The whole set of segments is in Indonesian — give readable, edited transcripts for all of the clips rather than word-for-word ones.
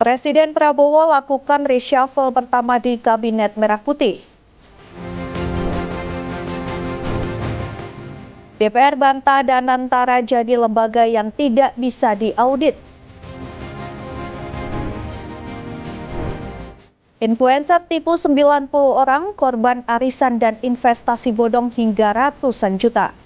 Presiden Prabowo lakukan reshuffle pertama di Kabinet Merah Putih. DPR bantah Danantara jadi lembaga yang tidak bisa diaudit. Influencer tipu 90 orang, korban arisan dan investasi bodong hingga ratusan juta.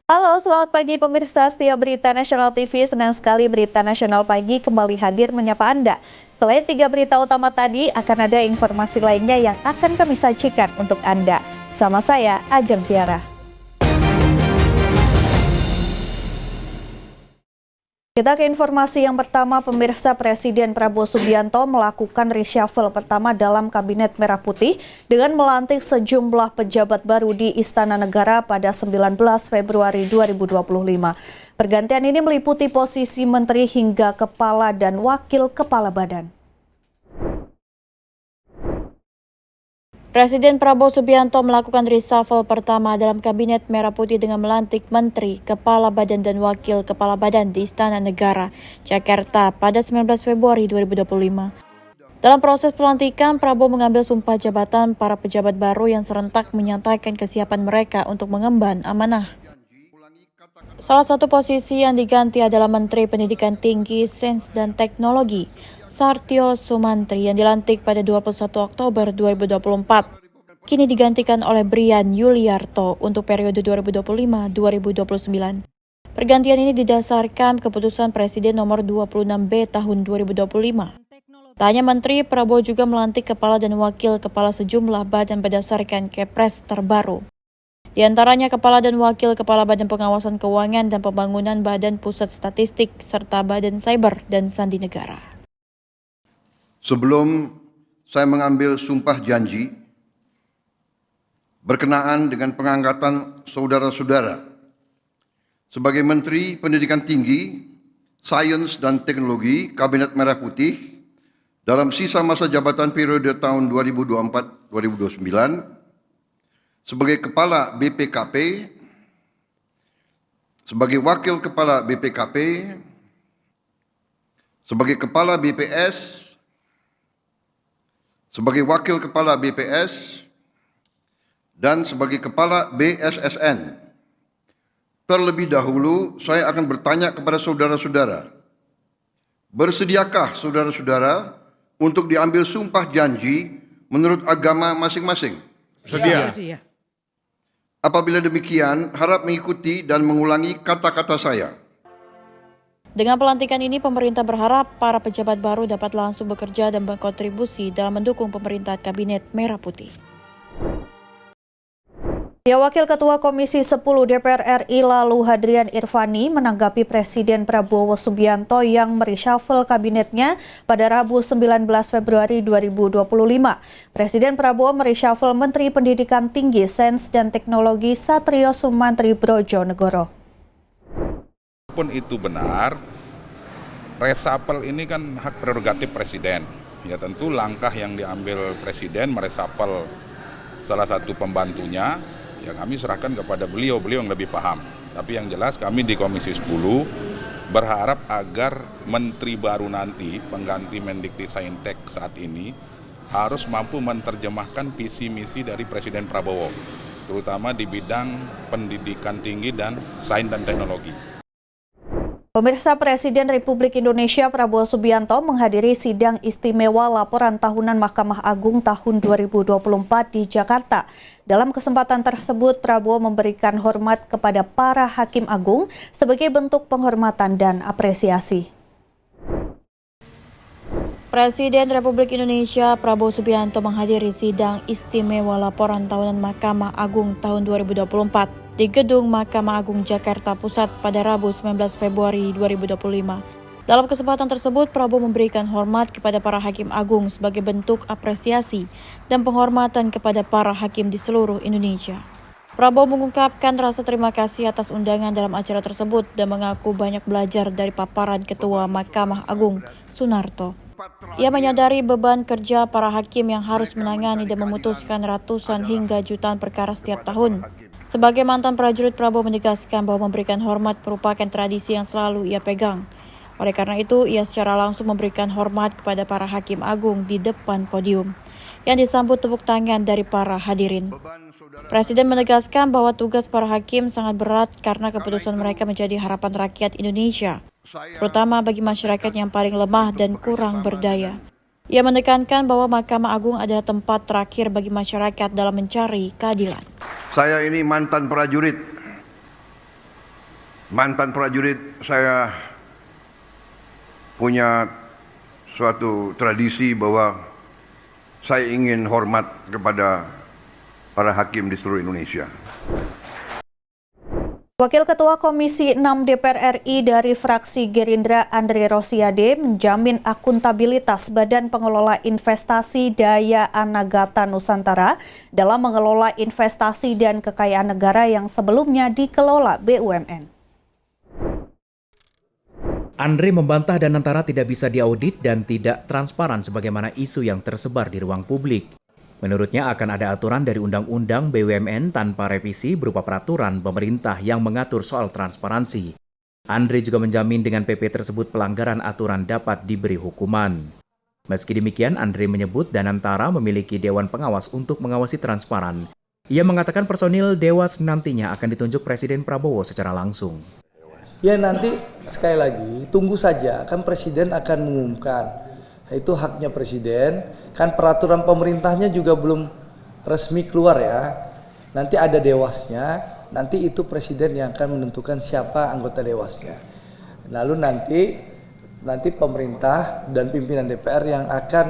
Halo, selamat pagi pemirsa setia Berita Nasional TV. Senang sekali Berita Nasional Pagi kembali hadir menyapa Anda. Selain 3 berita utama tadi, akan ada informasi lainnya yang akan kami sajikan untuk Anda. Sama saya, Ajeng Tiara. Kita ke informasi yang pertama, pemirsa. Presiden Prabowo Subianto melakukan reshuffle pertama dalam Kabinet Merah Putih dengan melantik sejumlah pejabat baru di Istana Negara pada 19 Februari 2025. Pergantian ini meliputi posisi menteri hingga kepala dan wakil kepala badan. Presiden Prabowo Subianto melakukan reshuffle pertama dalam Kabinet Merah Putih dengan melantik Menteri, Kepala Badan dan Wakil Kepala Badan di Istana Negara, Jakarta pada 19 Februari 2025. Dalam proses pelantikan, Prabowo mengambil sumpah jabatan para pejabat baru yang serentak menyatakan kesiapan mereka untuk mengemban amanah. Salah satu posisi yang diganti adalah Menteri Pendidikan Tinggi, Sains dan Teknologi, Sartio Sumantri yang dilantik pada 21 Oktober 2024. Kini digantikan oleh Brian Yuliarto untuk periode 2025-2029. Pergantian ini didasarkan keputusan Presiden nomor 26B tahun 2025. Tak hanya Menteri, Prabowo juga melantik kepala dan wakil kepala sejumlah badan berdasarkan Kepres terbaru. Di antaranya Kepala dan Wakil Kepala Badan Pengawasan Keuangan dan Pembangunan Badan Pusat Statistik serta Badan Cyber dan Sandi Negara. Sebelum saya mengambil sumpah janji berkenaan dengan pengangkatan saudara-saudara sebagai Menteri Pendidikan Tinggi, Sains dan Teknologi Kabinet Merah Putih dalam sisa masa jabatan periode tahun 2024-2029, sebagai Kepala BPKP, sebagai Wakil Kepala BPKP, sebagai Kepala BPS, sebagai Wakil Kepala BPS, dan sebagai Kepala BSSN. Terlebih dahulu, saya akan bertanya kepada saudara-saudara, bersediakah saudara-saudara untuk diambil sumpah janji menurut agama masing-masing? Sedia. Apabila demikian, harap mengikuti dan mengulangi kata-kata saya. Dengan pelantikan ini, pemerintah berharap para pejabat baru dapat langsung bekerja dan berkontribusi dalam mendukung pemerintahan Kabinet Merah Putih. Wakil Ketua Komisi 10 DPR RI Lalu Hadrian Irvani menanggapi Presiden Prabowo Subianto yang mereshuffle kabinetnya pada Rabu 19 Februari 2025. Presiden Prabowo mereshuffle Menteri Pendidikan Tinggi, Sains dan Teknologi Satrio Sumantri Brojonegoro. Pun itu benar, reshuffle ini kan hak prerogatif Presiden. Ya tentu langkah yang diambil Presiden mereshuffle salah satu pembantunya, ya kami serahkan kepada beliau yang lebih paham. Tapi yang jelas kami di Komisi 10 berharap agar menteri baru nanti, pengganti Mendikbudristek saat ini, harus mampu menerjemahkan visi misi dari Presiden Prabowo, terutama di bidang pendidikan tinggi dan sains dan teknologi. Pemirsa, Presiden Republik Indonesia Prabowo Subianto menghadiri sidang istimewa laporan tahunan Mahkamah Agung tahun 2024 di Jakarta. Dalam kesempatan tersebut, Prabowo memberikan hormat kepada para hakim agung sebagai bentuk penghormatan dan apresiasi. Presiden Republik Indonesia Prabowo Subianto menghadiri sidang istimewa laporan tahunan Mahkamah Agung tahun 2024 di Gedung Mahkamah Agung Jakarta Pusat pada Rabu 19 Februari 2025. Dalam kesempatan tersebut, Prabowo memberikan hormat kepada para hakim agung sebagai bentuk apresiasi dan penghormatan kepada para hakim di seluruh Indonesia. Prabowo mengungkapkan rasa terima kasih atas undangan dalam acara tersebut dan mengaku banyak belajar dari paparan Ketua Mahkamah Agung, Sunarto. Ia menyadari beban kerja para hakim yang harus menangani dan memutuskan ratusan hingga jutaan perkara setiap tahun. Sebagai mantan prajurit, Prabowo menegaskan bahwa memberikan hormat merupakan tradisi yang selalu ia pegang. Oleh karena itu, ia secara langsung memberikan hormat kepada para hakim agung di depan podium, yang disambut tepuk tangan dari para hadirin. Presiden menegaskan bahwa tugas para hakim sangat berat karena keputusan mereka menjadi harapan rakyat Indonesia, terutama bagi masyarakat yang paling lemah dan kurang berdaya. Ia menekankan bahwa Mahkamah Agung adalah tempat terakhir bagi masyarakat dalam mencari keadilan. Saya ini mantan prajurit. Mantan prajurit, saya punya suatu tradisi bahwa saya ingin hormat kepada para hakim di seluruh Indonesia. Wakil Ketua Komisi 6 DPR RI dari fraksi Gerindra Andre Rosiade menjamin akuntabilitas Badan Pengelola Investasi Daya Anagata Nusantara dalam mengelola investasi dan kekayaan negara yang sebelumnya dikelola BUMN. Andre membantah Danantara tidak bisa diaudit dan tidak transparan sebagaimana isu yang tersebar di ruang publik. Menurutnya akan ada aturan dari Undang-Undang BUMN tanpa revisi berupa peraturan pemerintah yang mengatur soal transparansi. Andre juga menjamin dengan PP tersebut pelanggaran aturan dapat diberi hukuman. Meski demikian, Andre menyebut Danantara memiliki Dewan Pengawas untuk mengawasi transparan. Ia mengatakan personil Dewas nantinya akan ditunjuk Presiden Prabowo secara langsung. Ya nanti sekali lagi tunggu saja, kan Presiden akan mengumumkan. Itu haknya Presiden, kan peraturan pemerintahnya juga belum resmi keluar ya. Nanti ada Dewasnya, nanti itu Presiden yang akan menentukan siapa anggota Dewasnya. Lalu nanti pemerintah dan pimpinan DPR yang akan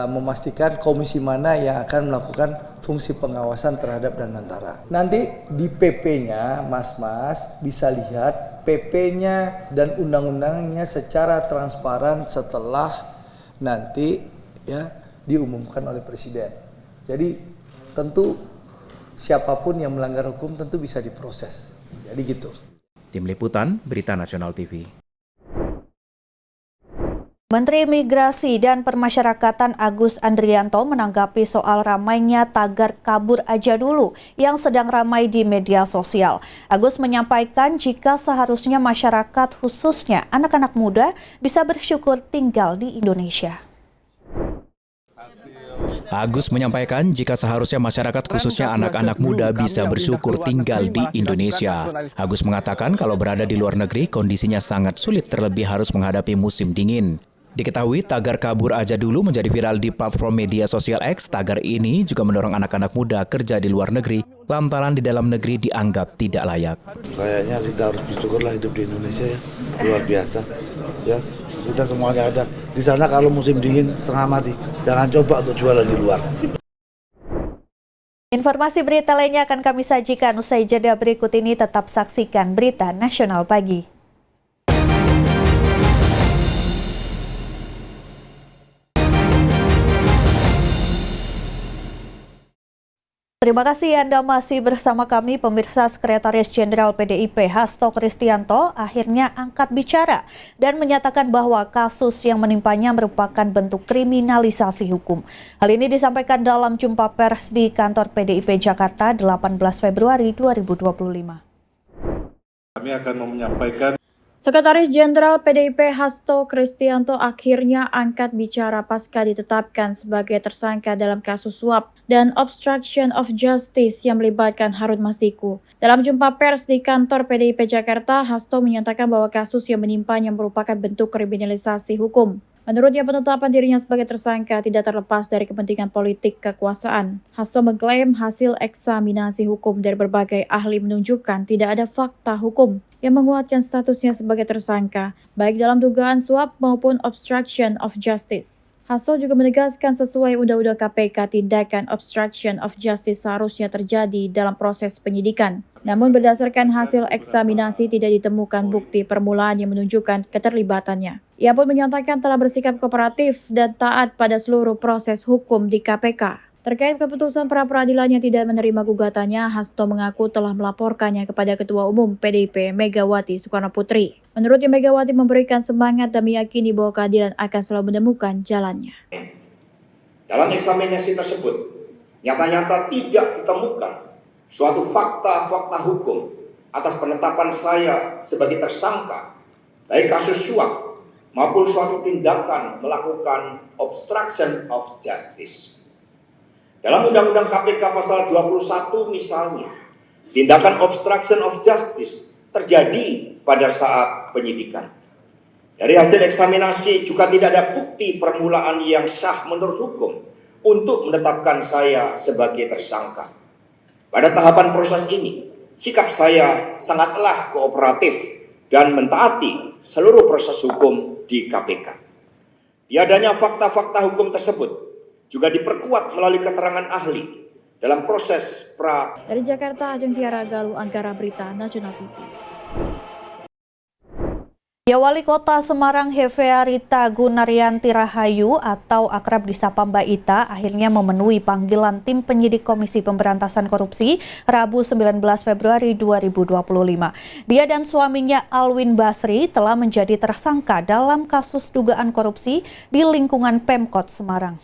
memastikan komisi mana yang akan melakukan fungsi pengawasan terhadap Danantara. Nanti di PP-nya, Mas bisa lihat PP-nya dan undang-undangnya secara transparan setelah nanti ya diumumkan oleh Presiden. Jadi tentu siapapun yang melanggar hukum tentu bisa diproses. Jadi gitu. Tim Liputan, Berita Nasional TV. Menteri Migrasi dan Permasyarakatan Agus Andrianto menanggapi soal ramainya tagar kabur aja dulu yang sedang ramai di media sosial. Agus menyampaikan jika seharusnya masyarakat khususnya anak-anak muda bisa bersyukur tinggal di Indonesia. Agus menyampaikan jika seharusnya masyarakat khususnya anak-anak muda bisa bersyukur tinggal di Indonesia. Agus mengatakan kalau berada di luar negeri kondisinya sangat sulit terlebih harus menghadapi musim dingin. Diketahui tagar kabur aja dulu menjadi viral di platform media sosial X. Tagar ini juga mendorong anak-anak muda kerja di luar negeri lantaran di dalam negeri dianggap tidak layak. Kayaknya kita harus bersyukurlah hidup di Indonesia ya, luar biasa. Ya, kita semuanya ada di sana kalau musim dingin setengah mati. Jangan coba untuk jualan di luar. Informasi berita lainnya akan kami sajikan usai jeda berikut ini. Tetap saksikan Berita Nasional Pagi. Terima kasih Anda masih bersama kami. Pemirsa, Sekretaris Jenderal PDIP Hasto Kristianto akhirnya angkat bicara dan menyatakan bahwa kasus yang menimpanya merupakan bentuk kriminalisasi hukum. Hal ini disampaikan dalam jumpa pers di kantor PDIP Jakarta 18 Februari 2025. Kami akan menyampaikan. Sekretaris Jenderal PDIP Hasto Kristianto akhirnya angkat bicara pasca ditetapkan sebagai tersangka dalam kasus suap dan obstruction of justice yang melibatkan Harun Masiku. Dalam jumpa pers di kantor PDIP Jakarta, Hasto menyatakan bahwa kasus yang menimpanya merupakan bentuk kriminalisasi hukum. Menurutnya, penetapan dirinya sebagai tersangka tidak terlepas dari kepentingan politik kekuasaan. Hasto mengklaim hasil eksaminasi hukum dari berbagai ahli menunjukkan tidak ada fakta hukum yang menguatkan statusnya sebagai tersangka, baik dalam dugaan suap maupun obstruction of justice. Hasto juga menegaskan sesuai Undang-Undang KPK, tindakan obstruction of justice seharusnya terjadi dalam proses penyidikan. Namun berdasarkan hasil eksaminasi tidak ditemukan bukti permulaan yang menunjukkan keterlibatannya. Ia pun menyatakan telah bersikap kooperatif dan taat pada seluruh proses hukum di KPK. Terkait keputusan pra-peradilan yang tidak menerima gugatannya, Hasto mengaku telah melaporkannya kepada Ketua Umum PDIP Megawati Soekarnoputri. Menurutnya, Megawati memberikan semangat dan meyakini bahwa keadilan akan selalu menemukan jalannya. Dalam eksaminasi tersebut, nyata-nyata tidak ditemukan suatu fakta-fakta hukum atas penetapan saya sebagai tersangka baik kasus suap maupun suatu tindakan melakukan obstruction of justice. Dalam Undang-Undang KPK pasal 21 misalnya, tindakan obstruction of justice terjadi pada saat penyidikan. Dari hasil eksaminasi juga tidak ada bukti permulaan yang sah menurut hukum untuk menetapkan saya sebagai tersangka. Pada tahapan proses ini, sikap saya sangatlah kooperatif dan mentaati seluruh proses hukum di KPK. Tiadanya fakta-fakta hukum tersebut juga diperkuat melalui keterangan ahli dalam proses Dari Jakarta, Ajeng Tiara Galuh, Anggara Berita Nasional TV. Ya, Wali Kota Semarang Hefearita Gunaryanti Rahayu atau akrab disapa Mbak Ita akhirnya memenuhi panggilan tim penyidik Komisi Pemberantasan Korupsi Rabu 19 Februari 2025. Dia dan suaminya Alwin Basri telah menjadi tersangka dalam kasus dugaan korupsi di lingkungan Pemkot Semarang.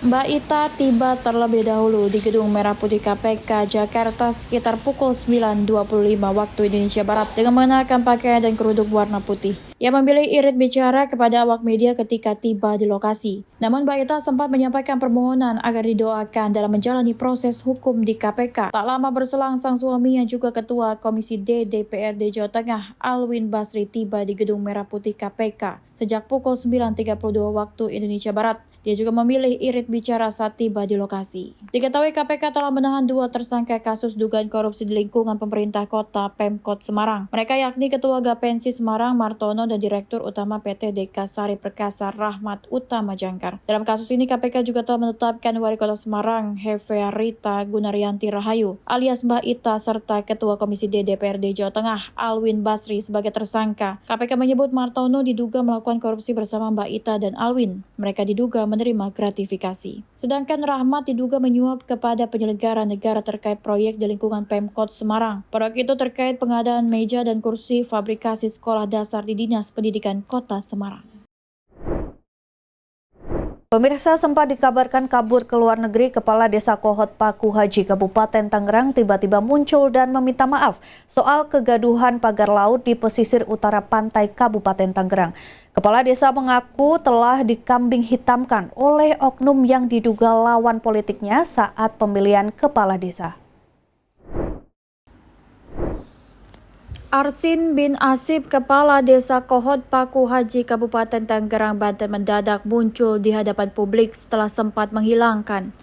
Mbak Ita tiba terlebih dahulu di Gedung Merah Putih KPK Jakarta sekitar pukul 9.25 waktu Indonesia Barat dengan mengenakan pakaian dan kerudung warna putih. Ia memilih irit bicara kepada awak media ketika tiba di lokasi. Namun Mbak Ita sempat menyampaikan permohonan agar didoakan dalam menjalani proses hukum di KPK. Tak lama berselang, sang suami yang juga Ketua Komisi D DPRD Jawa Tengah Alwin Basri tiba di Gedung Merah Putih KPK sejak pukul 9.32 waktu Indonesia Barat. Dia juga memilih irit bicara saat tiba di lokasi. Diketahui KPK telah menahan 2 tersangka kasus dugaan korupsi di lingkungan pemerintah kota Pemkot Semarang. Mereka yakni Ketua Gapensi Semarang Martono dan Direktur Utama PT Dekasari Perkasa Rahmat Utama Jangkar. Dalam kasus ini KPK juga telah menetapkan Wali Kota Semarang Hefearita Gunaryanti Rahayu alias Mbak Ita serta Ketua Komisi D DPRD Jawa Tengah Alwin Basri sebagai tersangka. KPK menyebut Martono diduga melakukan korupsi bersama Mbak Ita dan Alwin. Mereka diduga menerima gratifikasi. Sedangkan Rahmat diduga menyuap kepada penyelenggara negara terkait proyek di lingkungan Pemkot Semarang. Proyek itu terkait pengadaan meja dan kursi fabrikasi sekolah dasar di Dinas Pendidikan Kota Semarang. Pemirsa, sempat dikabarkan kabur ke luar negeri, Kepala Desa Kohot Paku Haji Kabupaten Tangerang tiba-tiba muncul dan meminta maaf soal kegaduhan pagar laut di pesisir utara pantai Kabupaten Tangerang. Kepala desa mengaku telah dikambing hitamkan oleh oknum yang diduga lawan politiknya saat pemilihan kepala desa. Arsin bin Asib, Kepala Desa Kohot Paku Haji Kabupaten Tangerang, Banten mendadak muncul di hadapan publik setelah sempat menghilangkan.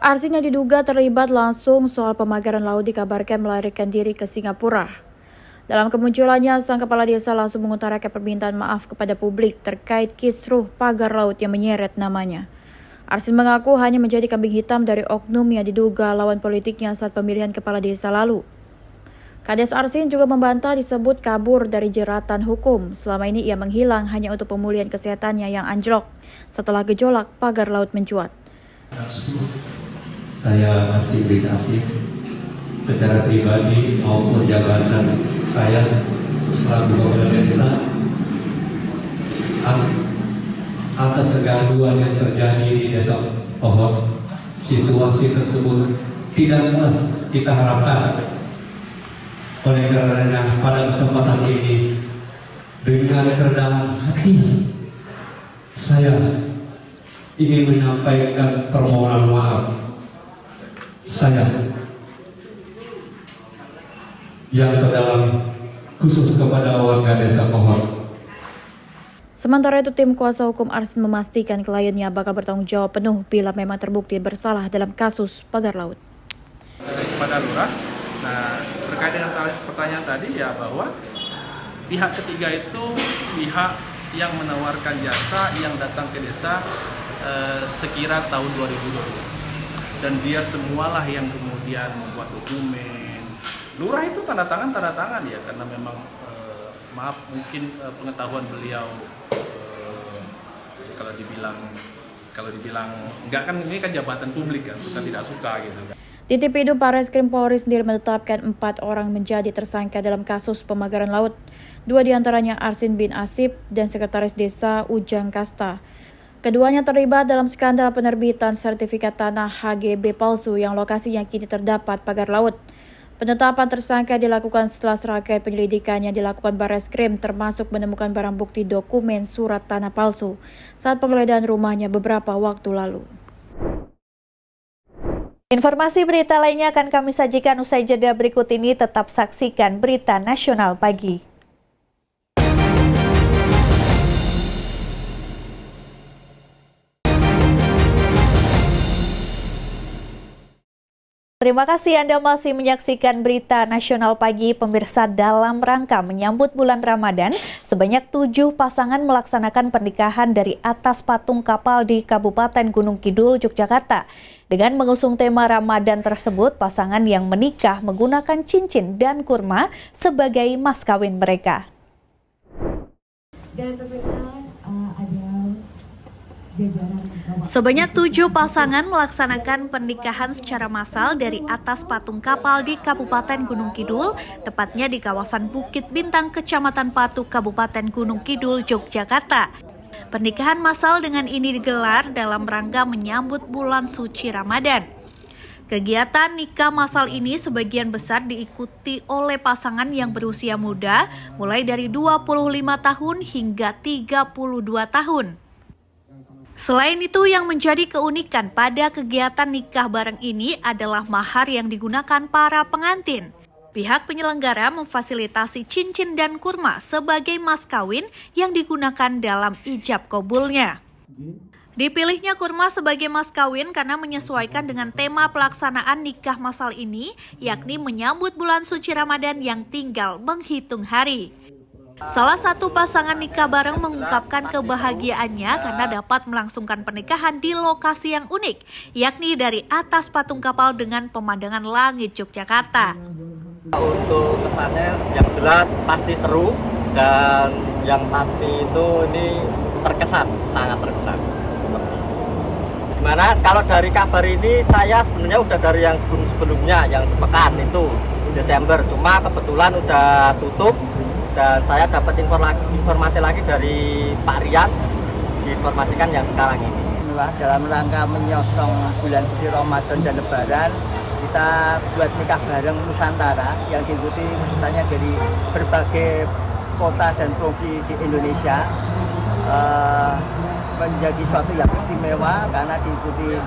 Arsin yang diduga terlibat langsung soal pemagaran laut dikabarkan melarikan diri ke Singapura. Dalam kemunculannya, sang kepala desa langsung mengutarakan permintaan maaf kepada publik terkait kisruh pagar laut yang menyeret namanya. Arsin mengaku hanya menjadi kambing hitam dari oknum yang diduga lawan politiknya saat pemilihan kepala desa lalu. Kades Arsin juga membantah disebut kabur dari jeratan hukum. Selama ini ia menghilang hanya untuk pemulihan kesehatannya yang anjlok setelah gejolak pagar laut mencuat. Saya Arsin bin Asib secara pribadi maupun jabatan saya selaku kepala desa atas kegaduhan yang terjadi di desa Kohot. Situasi tersebut tidaklah kita harapkan. Oleh karenanya pada kesempatan ini dengan kerendahan hati saya ingin menyampaikan permohonan maaf saya yang terdalam khusus kepada warga desa Kohot. Sementara itu, tim kuasa hukum Arsin memastikan kliennya bakal bertanggung jawab penuh bila memang terbukti bersalah dalam kasus pagar laut. Kepada lurah, nah terkait dengan pertanyaan tadi ya bahwa pihak ketiga itu pihak yang menawarkan jasa yang datang ke desa sekira tahun 2020 dan dia semualah yang kemudian membuat dokumen. Lurah itu tanda tangan ya karena memang maaf mungkin pengetahuan beliau kalau dibilang enggak kan ini kan jabatan publik kan suka tidak suka gitu kan. Di Tipidum, Barreskrim Polri sendiri menetapkan 4 orang menjadi tersangka dalam kasus pemagaran laut. 2 diantaranya Arsin bin Asib dan Sekretaris Desa Ujang Kasta. Keduanya terlibat dalam skandal penerbitan sertifikat tanah HGB palsu yang lokasinya kini terdapat pagar laut. Penetapan tersangka dilakukan setelah serangkaian penyelidikan yang dilakukan Barreskrim termasuk menemukan barang bukti dokumen surat tanah palsu saat penggeledahan rumahnya beberapa waktu lalu. Informasi berita lainnya akan kami sajikan usai jeda berikut ini. Tetap saksikan Berita Nasional Pagi. Terima kasih Anda masih menyaksikan Berita Nasional Pagi. Pemirsa, dalam rangka menyambut bulan Ramadan, sebanyak 7 pasangan melaksanakan pernikahan dari atas patung kapal di Kabupaten Gunung Kidul, Yogyakarta. Dengan mengusung tema Ramadan tersebut, pasangan yang menikah menggunakan cincin dan kurma sebagai mas kawin mereka. Dan sebanyak 7 pasangan melaksanakan pernikahan secara massal dari atas patung kapal di Kabupaten Gunung Kidul, tepatnya di kawasan Bukit Bintang, Kecamatan Patu, Kabupaten Gunung Kidul, Yogyakarta. Pernikahan massal dengan ini digelar dalam rangka menyambut bulan suci Ramadan. Kegiatan nikah massal ini sebagian besar diikuti oleh pasangan yang berusia muda, mulai dari 25 tahun hingga 32 tahun. Selain itu, yang menjadi keunikan pada kegiatan nikah bareng ini adalah mahar yang digunakan para pengantin. Pihak penyelenggara memfasilitasi cincin dan kurma sebagai mas kawin yang digunakan dalam ijab kabulnya. Dipilihnya kurma sebagai mas kawin karena menyesuaikan dengan tema pelaksanaan nikah massal ini, yakni menyambut bulan suci Ramadan yang tinggal menghitung hari. Salah satu pasangan nikah bareng mengungkapkan kebahagiaannya karena dapat melangsungkan pernikahan di lokasi yang unik, yakni dari atas patung kapal dengan pemandangan langit Yogyakarta. Untuk kesannya yang jelas pasti seru, dan yang pasti itu ini terkesan, sangat terkesan. Gimana kalau dari kabar ini, saya sebenarnya udah dari yang sebelumnya, yang sepekan itu Desember, cuma kebetulan udah tutup. Dan saya dapat informasi lagi dari Pak Rian, diinformasikan yang sekarang ini. Dalam rangka menyosong bulan suci Ramadan dan Lebaran, kita buat nikah bareng Nusantara yang diikuti pesertanya dari berbagai kota dan provinsi di Indonesia. Menjadi suatu yang istimewa karena diikuti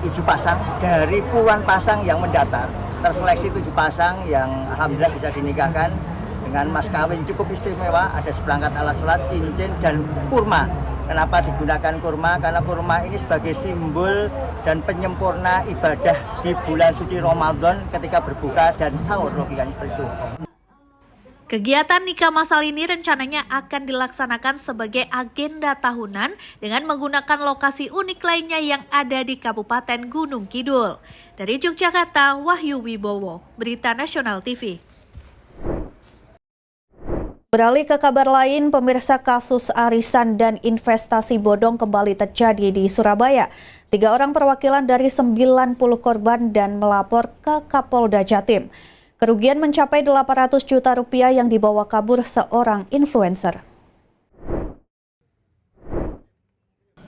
7 pasang dari puluhan pasang yang mendaftar. Terseleksi 7 pasang yang alhamdulillah bisa dinikahkan dengan mas kawin cukup istimewa, ada seperangkat alat sholat, cincin, dan kurma. Kenapa digunakan kurma? Karena kurma ini sebagai simbol dan penyempurna ibadah di bulan suci Ramadan ketika berbuka dan sahur, logikanya seperti itu. Kegiatan nikah massal ini rencananya akan dilaksanakan sebagai agenda tahunan dengan menggunakan lokasi unik lainnya yang ada di Kabupaten Gunung Kidul. Dari Yogyakarta, Wahyu Wibowo, Berita Nasional TV. Beralih ke kabar lain, pemirsa, kasus arisan dan investasi bodong kembali terjadi di Surabaya. 3 orang perwakilan dari 90 korban dan melapor ke Kapolda Jatim. Kerugian mencapai 800 juta rupiah yang dibawa kabur seorang influencer.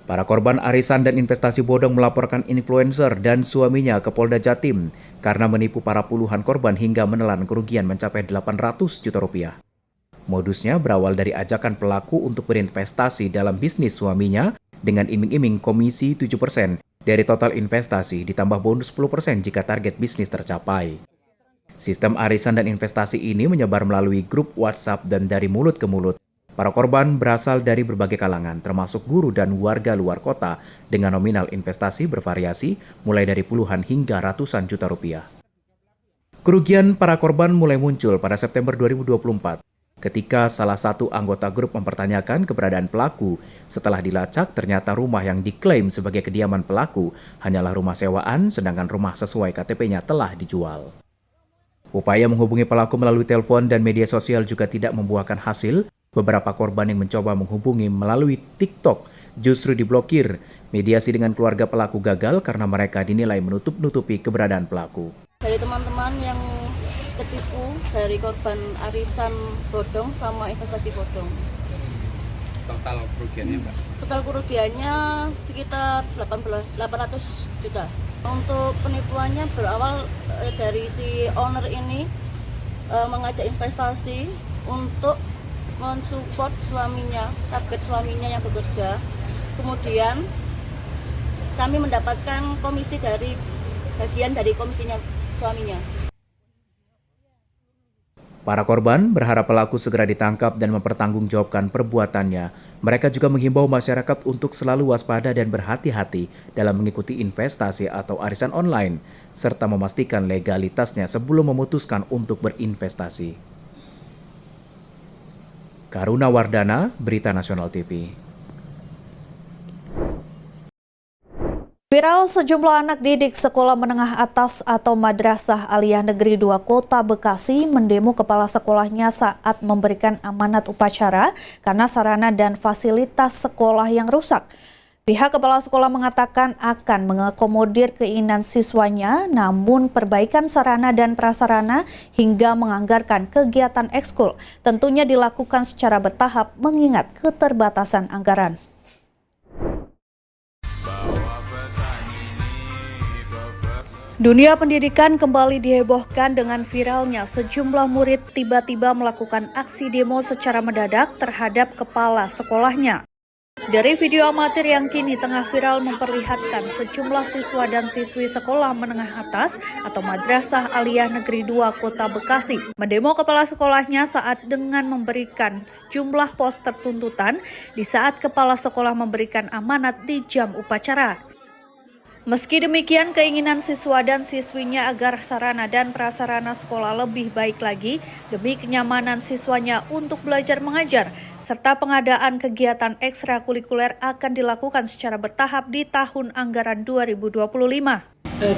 Para korban arisan dan investasi bodong melaporkan influencer dan suaminya ke Polda Jatim karena menipu para puluhan korban hingga menelan kerugian mencapai 800 juta rupiah. Modusnya berawal dari ajakan pelaku untuk berinvestasi dalam bisnis suaminya dengan iming-iming komisi 7% dari total investasi ditambah bonus 10% jika target bisnis tercapai. Sistem arisan dan investasi ini menyebar melalui grup WhatsApp dan dari mulut ke mulut. Para korban berasal dari berbagai kalangan, termasuk guru dan warga luar kota dengan nominal investasi bervariasi mulai dari puluhan hingga ratusan juta rupiah. Kerugian para korban mulai muncul pada September 2024. Ketika salah satu anggota grup mempertanyakan keberadaan pelaku, setelah dilacak ternyata rumah yang diklaim sebagai kediaman pelaku hanyalah rumah sewaan, sedangkan rumah sesuai KTP-nya telah dijual. Upaya menghubungi pelaku melalui telepon dan media sosial juga tidak membuahkan hasil. Beberapa korban yang mencoba menghubungi melalui TikTok justru diblokir. Mediasi dengan keluarga pelaku gagal karena mereka dinilai menutup-nutupi keberadaan pelaku. Dari teman-teman yang ketipu dari korban arisan bodong sama investasi bodong. total kerugiannya, Mbak? Total kerugiannya sekitar 800 juta. Untuk penipuannya berawal dari si owner ini mengajak investasi untuk mensupport suaminya, target suaminya yang bekerja. Kemudian kami mendapatkan komisi dari bagian dari komisinya suaminya. Para korban berharap pelaku segera ditangkap dan mempertanggungjawabkan perbuatannya. Mereka juga menghimbau masyarakat untuk selalu waspada dan berhati-hati dalam mengikuti investasi atau arisan online, serta memastikan legalitasnya sebelum memutuskan untuk berinvestasi. Karuna Wardana, Berita Nasional TV. Viral sejumlah anak didik sekolah menengah atas atau Madrasah Aliyah Negeri 2 Kota Bekasi mendemo kepala sekolahnya saat memberikan amanat upacara karena sarana dan fasilitas sekolah yang rusak. Pihak kepala sekolah mengatakan akan mengakomodir keinginan siswanya, namun perbaikan sarana dan prasarana hingga menganggarkan kegiatan ekskul tentunya dilakukan secara bertahap mengingat keterbatasan anggaran. Dunia pendidikan kembali dihebohkan dengan viralnya sejumlah murid tiba-tiba melakukan aksi demo secara mendadak terhadap kepala sekolahnya. Dari video amatir yang kini tengah viral memperlihatkan sejumlah siswa dan siswi sekolah menengah atas atau Madrasah Aliyah Negeri 2 Kota Bekasi mendemo kepala sekolahnya saat dengan memberikan sejumlah poster tuntutan di saat kepala sekolah memberikan amanat di jam upacara. Meski demikian, keinginan siswa dan siswinya agar sarana dan prasarana sekolah lebih baik lagi demi kenyamanan siswanya untuk belajar mengajar, serta pengadaan kegiatan ekstrakurikuler akan dilakukan secara bertahap di tahun anggaran 2025.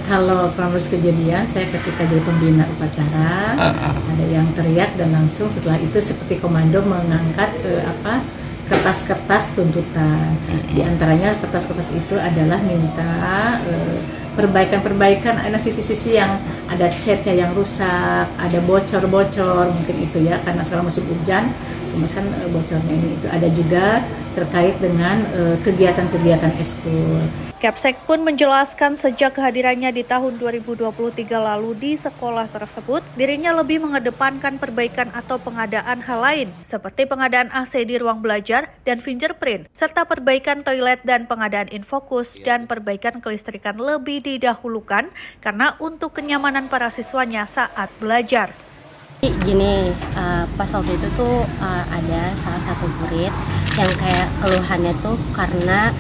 Kalau kronologis kejadian, saya ketika jadi pembina upacara, ada yang teriak dan langsung setelah itu seperti komando mengangkat kertas-kertas tuntutan. Di antaranya kertas-kertas itu adalah minta perbaikan-perbaikan, ada sisi-sisi yang ada catnya yang rusak, ada bocor-bocor mungkin itu ya, karena sekarang musim hujan, kan bocornya ini itu ada juga terkait dengan kegiatan-kegiatan ekskul. Kepsek pun menjelaskan sejak kehadirannya di tahun 2023 lalu di sekolah tersebut, dirinya lebih mengedepankan perbaikan atau pengadaan hal lain, seperti pengadaan AC di ruang belajar dan fingerprint, serta perbaikan toilet dan pengadaan infokus dan perbaikan kelistrikan lebih didahulukan karena untuk kenyamanan para siswanya saat belajar. Gini, pas waktu itu tuh ada salah satu murid yang kayak keluhannya tuh karena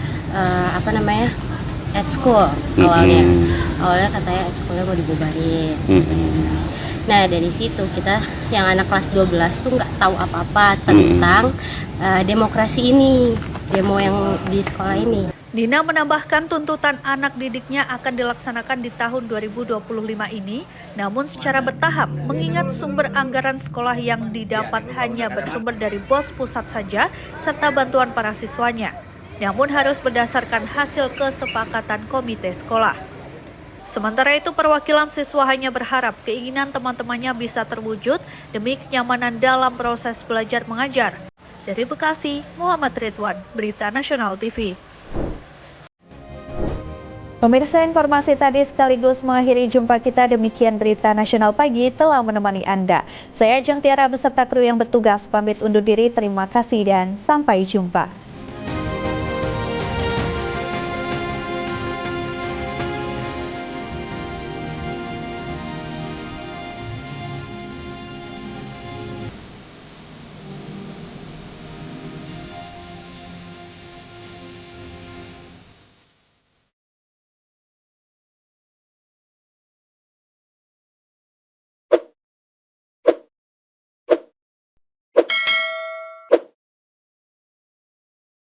ekskul awalnya katanya ekskulnya mau dibubarin. Nah dari situ kita yang anak kelas 12 tuh nggak tahu apa-apa tentang demokrasi ini, demo yang di sekolah ini. Dina menambahkan tuntutan anak didiknya akan dilaksanakan di tahun 2025 ini, namun secara bertahap mengingat sumber anggaran sekolah yang didapat hanya bersumber dari BOS pusat saja serta bantuan para siswanya. Namun harus berdasarkan hasil kesepakatan komite sekolah. Sementara itu perwakilan siswa hanya berharap keinginan teman-temannya bisa terwujud demi kenyamanan dalam proses belajar mengajar. Dari Bekasi, Muhammad Ridwan, Berita Nasional TV. Pemirsa, informasi tadi sekaligus mengakhiri jumpa kita. Demikian Berita Nasional Pagi telah menemani Anda. Saya Ajeng Tiara beserta kru yang bertugas pamit undur diri. Terima kasih dan sampai jumpa.